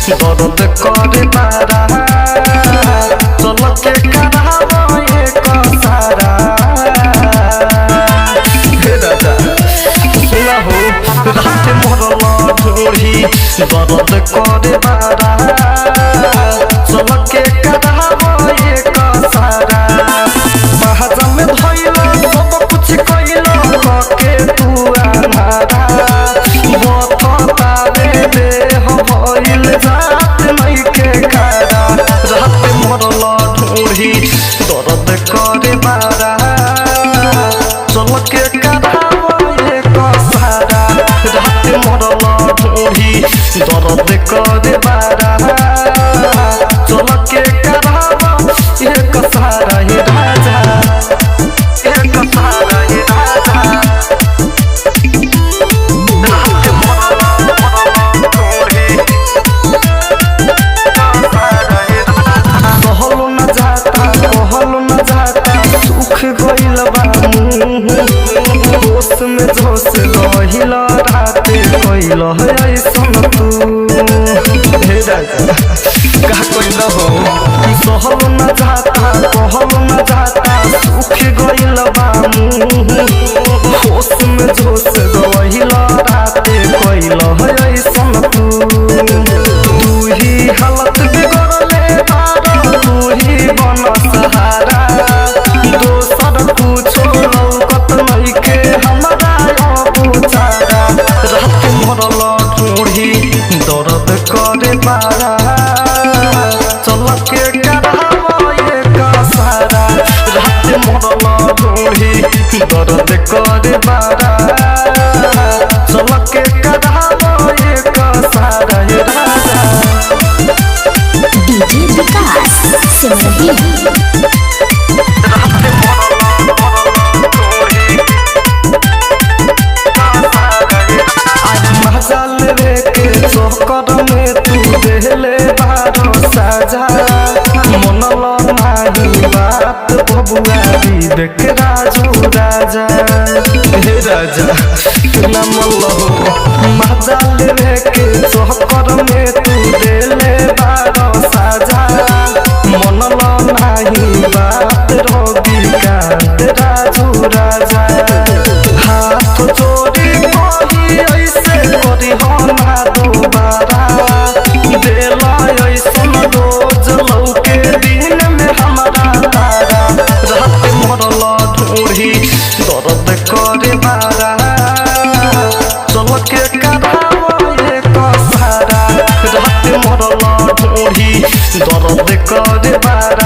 दर्द करे बारा चल के करावो एक सारा हे राजा सुना हो रात मरल ढोढ़ी दर्द करे बारा चल के करावो एक सारा महाजा में धइल सब कुछ कइल के तू आधारा बता दे हो भइल जात नहीं के खारा रात मरल ढोढ़ी दर्द करे बारा चल के करावो एक सारा रात मरल ढोढ़ी दर्द करे बारा चल के करावो एक सारा हे राजा एक सारा हे राजा होश में जोश रहिल रात कइल ऐसन तू हे राजा का कइल हो सहल न जाता कहल न जाता सुख गइल बा होश में जोश रहिल रात कइल ऐसन तू ही हालत बिगड़ले बारा तू ही बन सहारा दोसर कुछो लौकत नहीं के हमारा अबुचारा रात मरल ढोढ़ी दर्द करे बारा चल के करावो एक सारा रात मरल ढोढ़ी दर्द करे बारा चल के करावो एक सारा हे राजा डीजे विकास सिमरही मजाल रे के चक्कर में तू देले बारो साजा मनल नाही बात बबुआ देख राजू राजा हे राजा ना मल्लो मजाल रे के चक्कर में तू देले बारो साजा मनल नाही बात रवि कांत राजू राजा हाथ जोड़ी कही ऐसे करी ना दोबारा देला ऐसन रोज लौके दिन में हमारा तारा रात मरल ढोढ़ी दर्द करे बारा चल के करावो एक सारा रात मरल ढोढ़ी दर्द करे बारा